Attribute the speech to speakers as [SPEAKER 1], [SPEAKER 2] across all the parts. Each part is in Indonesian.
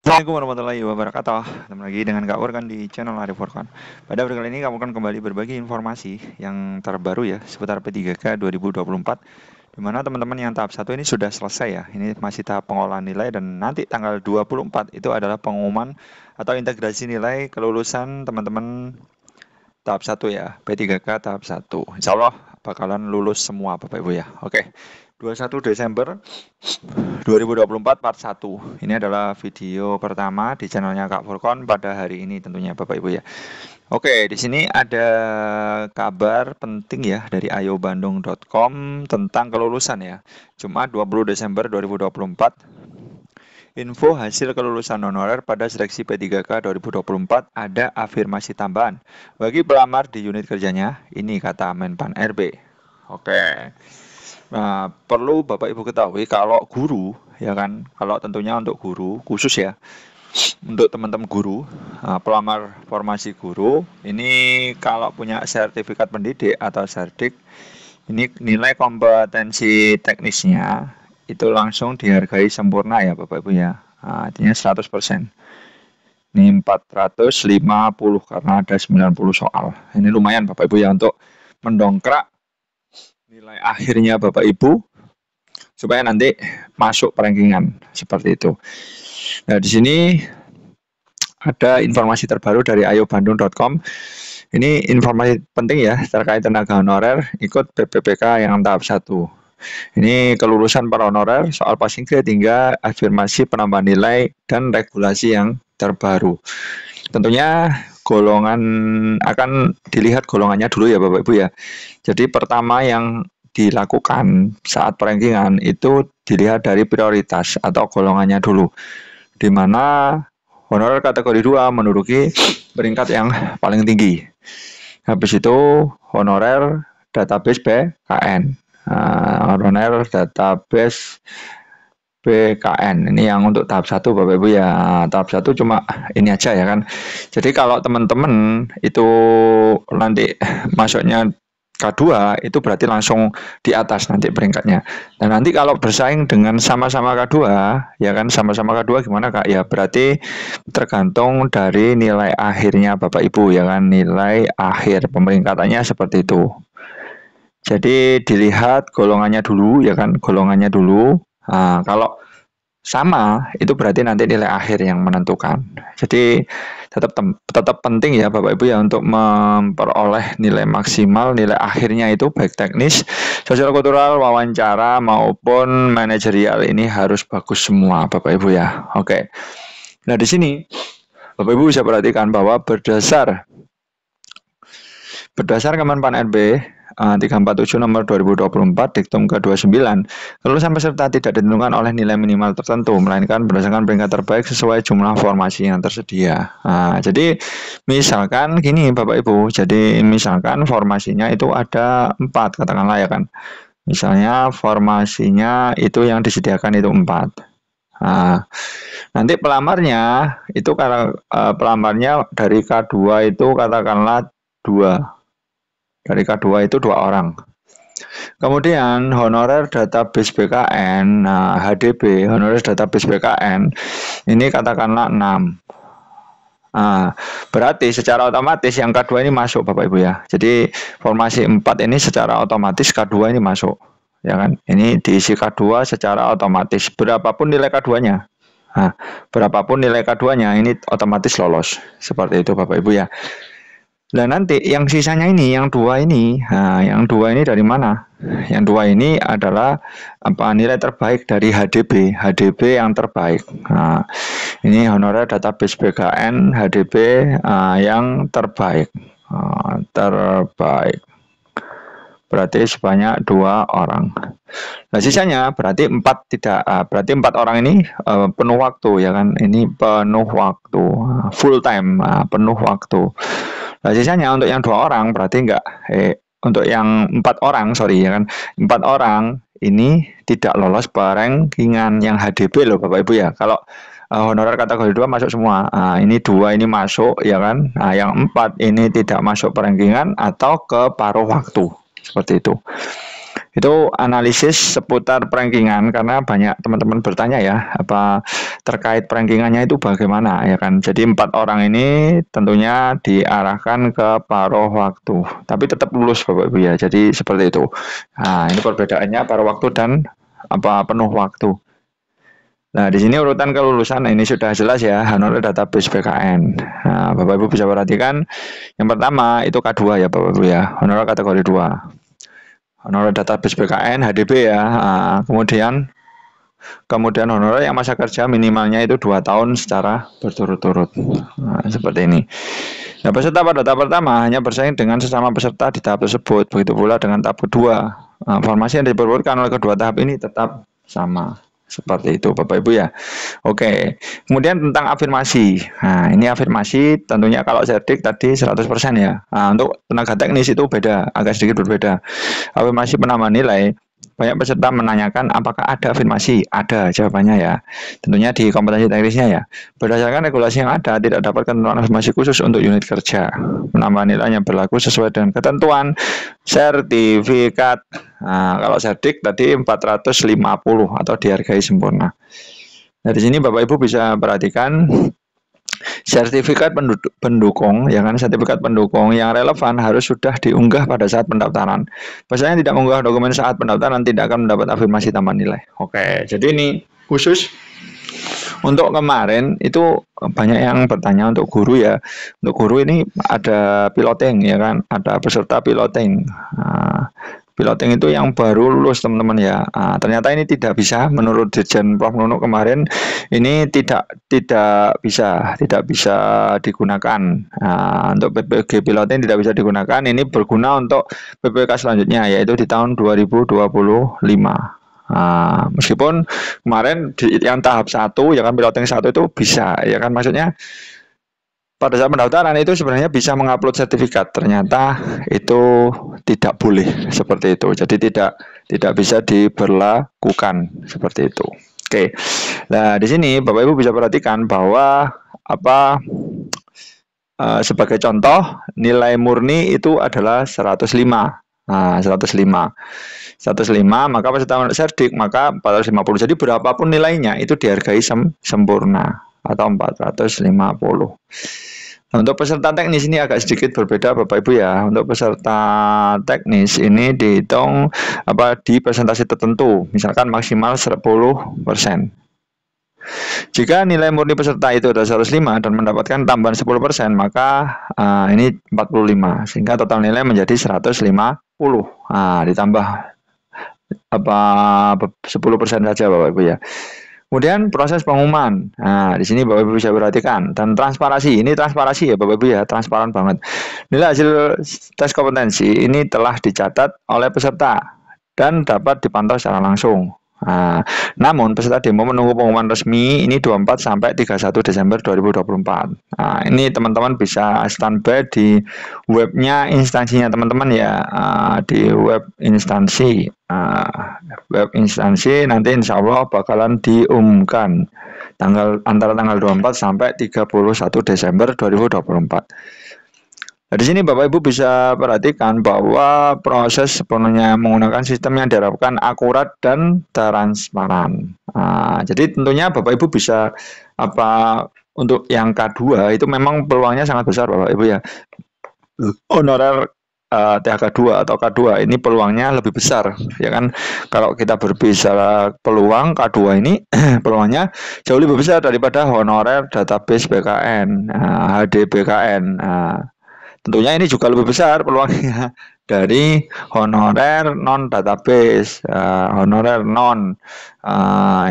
[SPEAKER 1] Assalamualaikum warahmatullahi wabarakatuh. Ketemu lagi dengan Kak Ur kan di channel Arif Furqan. Pada video kali ini kamu akan kembali berbagi informasi yang terbaru ya seputar P3K 2024, di mana teman-teman yang tahap 1 ini sudah selesai ya. Ini masih tahap pengolahan nilai dan nanti tanggal 24 itu adalah pengumuman atau integrasi nilai kelulusan teman-teman tahap 1 ya, P3K tahap 1. Insya Allah bakalan lulus semua Bapak Ibu ya. Oke. 21 Desember 2024 part 1. Ini adalah video pertama di channelnya Kak Furqan pada hari ini tentunya Bapak Ibu ya. Oke, di sini ada kabar penting ya dari ayobandung.com tentang kelulusan ya. Jumat 20 Desember 2024. Info hasil kelulusan honorer pada seleksi P3K 2024 ada afirmasi tambahan bagi pelamar di unit kerjanya. Ini kata Menpan RB. Oke. Nah, perlu Bapak Ibu ketahui kalau guru, ya kan, kalau tentunya untuk guru, khusus ya, untuk teman-teman guru, pelamar formasi guru, ini kalau punya sertifikat pendidik atau serdik, ini nilai kompetensi teknisnya itu langsung dihargai sempurna ya Bapak Ibu ya. Nah, artinya 100%. Ini 450 karena ada 90 soal. Ini lumayan Bapak Ibu ya untuk mendongkrak nilai akhirnya Bapak Ibu supaya nanti masuk rankingan seperti itu. Nah, di sini ada informasi terbaru dari ayobandung.com. Ini informasi penting ya terkait tenaga honorer ikut PPPK yang tahap 1. Ini kelulusan para honorer, soal passing grade hingga afirmasi penambahan nilai dan regulasi yang terbaru. Tentunya golongan akan dilihat golongannya dulu ya Bapak Ibu ya. Jadi pertama yang dilakukan saat perankingan itu dilihat dari prioritas atau golongannya dulu, di mana honorer kategori 2 menduduki peringkat yang paling tinggi. Habis itu honorer database BKN, honorer database BKN ini yang untuk tahap 1 Bapak Ibu ya. Tahap 1 cuma ini aja ya kan. Jadi kalau teman-teman itu nanti masuknya K2 itu berarti langsung di atas nanti peringkatnya. Dan nanti kalau bersaing dengan sama-sama K2 ya kan, sama-sama K2 gimana Kak? Ya berarti tergantung dari nilai akhirnya Bapak Ibu ya kan, nilai akhir pemeringkatannya seperti itu. Jadi dilihat golongannya dulu ya kan, golongannya dulu. Nah, kalau sama itu berarti nanti nilai akhir yang menentukan. Jadi tetap penting ya Bapak Ibu ya untuk memperoleh nilai maksimal, nilai akhirnya itu baik teknis, sosial kultural, wawancara maupun manajerial ini harus bagus semua Bapak Ibu ya. Oke. Nah, di sini Bapak Ibu bisa perhatikan bahwa berdasar Kemenpan RB 347 nomor 2024 diktum ke-29, kelulusan peserta tidak ditentukan oleh nilai minimal tertentu, melainkan berdasarkan peringkat terbaik sesuai jumlah formasi yang tersedia. Nah, jadi misalkan gini Bapak Ibu, jadi misalkan formasinya itu ada 4 katakanlah ya kan. Misalnya formasinya itu yang disediakan itu 4. Nah, nanti pelamarnya itu karena pelamarnya dari K2 itu katakanlah 2. Dari K2 itu 2 orang. Kemudian honorer database BKN, nah HDB, honorer database BKN, ini katakanlah 6. Nah, berarti secara otomatis yang K2 ini masuk Bapak Ibu ya. Jadi formasi 4 ini secara otomatis K2 ini masuk. Ya kan? Ini diisi K2 secara otomatis. Berapapun nilai K2-nya. Nah, berapapun nilai K2-nya ini otomatis lolos. Seperti itu Bapak Ibu ya. Nah nanti yang sisanya ini, yang 2 ini, nah, yang 2 ini dari mana? Yang 2 ini adalah apa nilai terbaik dari HDB, HDB yang terbaik. Nah, ini honorer database BKN HDB yang terbaik, terbaik. Berarti sebanyak 2 orang. Nah sisanya berarti 4 tidak, berarti 4 orang ini penuh waktu ya kan? Ini penuh waktu, full time, penuh waktu. Nah, sisanya untuk yang 2 orang berarti enggak untuk yang 4 orang ya kan. 4 orang ini tidak lolos perankingan yang HDB loh Bapak Ibu ya. Kalau honorer kategori 2 masuk semua. Nah, ini 2 ini masuk ya kan. Nah, yang 4 ini tidak masuk perankingan atau ke paruh waktu. Seperti itu. Itu analisis seputar rankingan karena banyak teman-teman bertanya ya, apa terkait rankingannya itu bagaimana ya kan. Jadi 4 orang ini tentunya diarahkan ke paruh waktu, tapi tetap lulus Bapak Ibu ya. Jadi seperti itu. Nah, ini perbedaannya paruh waktu dan apa penuh waktu. Nah, di sini urutan kelulusan ini sudah jelas ya, honorer database BKN. Nah, Bapak Ibu bisa perhatikan yang pertama itu K2 ya Bapak Ibu ya, honorer kategori 2. Honorer database BKN HDB ya. Nah, kemudian honorer yang masa kerja minimalnya itu 2 tahun secara berturut-turut. Nah, seperti ini. Nah, peserta pada tahap pertama hanya bersaing dengan sesama peserta di tahap tersebut. Begitu pula dengan tahap kedua. Nah, formasi yang diperlukan oleh kedua tahap ini tetap sama. Seperti itu Bapak Ibu ya. Oke. Kemudian tentang afirmasi. Nah, ini afirmasi tentunya kalau cerdik tadi 100% ya. Nah, untuk tenaga teknis itu beda, agak sedikit berbeda. Afirmasi penambahan nilai, banyak peserta menanyakan apakah ada afirmasi. Ada jawabannya ya. Tentunya di kompetensi teknisnya ya. Berdasarkan regulasi yang ada, tidak dapat ketentuan afirmasi khusus untuk unit kerja. Penambahan nilainya berlaku sesuai dengan ketentuan sertifikat. Nah, kalau cerdik tadi 450 atau dihargai sempurna. Nah, di sini Bapak Ibu bisa perhatikan sertifikat pendukung, ya kan, sertifikat pendukung yang relevan harus sudah diunggah pada saat pendaftaran. Peserta yang tidak mengunggah dokumen saat pendaftaran tidak akan mendapat afirmasi tambahan nilai. Oke, jadi ini khusus untuk kemarin itu banyak yang bertanya untuk guru ya. Untuk guru ini ada piloting ya kan, ada peserta piloting. Nah, piloting itu yang baru lulus teman-teman ya. Nah, ternyata ini tidak bisa menurut Dirjen Prof Nunuk kemarin, ini tidak bisa digunakan. Nah, untuk PPG piloting tidak bisa digunakan. Ini berguna untuk PPK selanjutnya yaitu di tahun 2025. Nah, meskipun kemarin di yang tahap 1 ya kan, piloting 1 itu bisa ya kan, maksudnya pada saat pendaftaran itu sebenarnya bisa mengupload sertifikat, ternyata itu tidak boleh seperti itu. Jadi tidak bisa diberlakukan seperti itu. Oke. Nah, di sini Bapak Ibu bisa perhatikan bahwa sebagai contoh nilai murni itu adalah 105. Nah, 105, maka peserta cerdik maka 450. Jadi berapapun nilainya itu dihargai sempurna atau 450. Nah, untuk peserta teknis ini agak sedikit berbeda Bapak Ibu ya. Untuk peserta teknis ini dihitung di persentase tertentu, misalkan maksimal 10%. Jika nilai murni peserta itu adalah 105 dan mendapatkan tambahan 10%, maka ini 45, sehingga total nilai menjadi 150. Ditambah 10% saja Bapak Ibu ya. Kemudian proses pengumuman. Nah, di sini Bapak Ibu bisa perhatikan, dan transparansi. Ini transparansi ya Bapak Ibu ya, transparan banget. Nilai hasil tes kompetensi ini telah dicatat oleh peserta dan dapat dipantau secara langsung. Nah, namun peserta demo menunggu pengumuman resmi ini 24 sampai 31 Desember 2024. Nah, ini teman-teman bisa standby di webnya instansinya teman-teman ya, di web instansi. Web instansi nanti insya Allah bakalan diumumkan antara tanggal 24 sampai 31 Desember 2024. Nah, di sini Bapak Ibu bisa perhatikan bahwa proses sepenuhnya menggunakan sistem yang diharapkan akurat dan transparan. Jadi tentunya Bapak Ibu bisa untuk yang K2 itu memang peluangnya sangat besar Bapak Ibu ya. Honorer THK2 atau K2 ini peluangnya lebih besar ya kan. Kalau kita berbicara peluang K2 ini peluangnya jauh lebih besar daripada honorer database BKN, HDBKN. Tentunya ini juga lebih besar peluangnya dari honorer non database, honorer non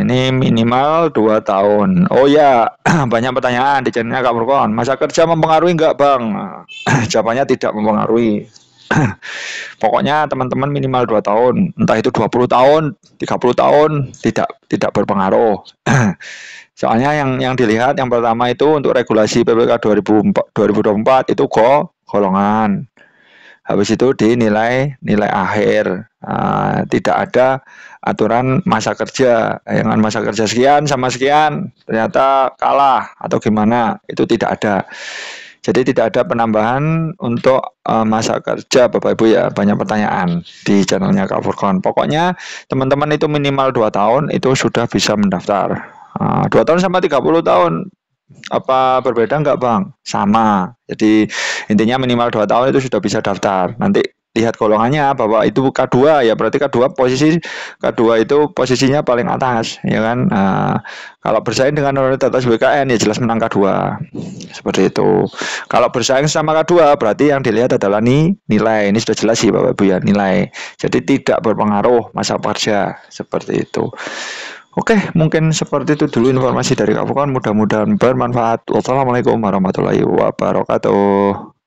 [SPEAKER 1] ini minimal 2 tahun. Oh ya, banyak pertanyaan di channelnya Kak Furqon. Masa kerja mempengaruhi enggak Bang? Jawabannya tidak mempengaruhi. Pokoknya teman-teman minimal 2 tahun, entah itu 20 tahun, 30 tahun, tidak berpengaruh. Soalnya yang dilihat yang pertama itu untuk regulasi PPK 2024 itu golongan. Habis itu dinilai nilai akhir. Tidak ada aturan masa kerja. Dengan masa kerja sekian sama sekian ternyata kalah atau gimana, itu tidak ada. Jadi tidak ada penambahan untuk masa kerja Bapak Ibu ya. Banyak pertanyaan di channelnya Kak Furkon. Pokoknya teman-teman itu minimal 2 tahun itu sudah bisa mendaftar. 2 tahun sama 30 tahun apa berbeda enggak Bang? Sama. Jadi intinya minimal 2 tahun itu sudah bisa daftar. Nanti lihat golongannya bahwa itu K2 ya, berarti K2 itu posisinya paling atas ya kan. Kalau bersaing dengan universitas BKN ya jelas menang K2. Seperti itu. Kalau bersaing sama K2 berarti yang dilihat adalah nilai. Ini sudah jelas sih Bapak Ibu ya, nilai. Jadi tidak berpengaruh masa kerja seperti itu. Oke, mungkin seperti itu dulu informasi dari Kak Furkon. Mudah-mudahan bermanfaat. Wassalamualaikum warahmatullahi wabarakatuh.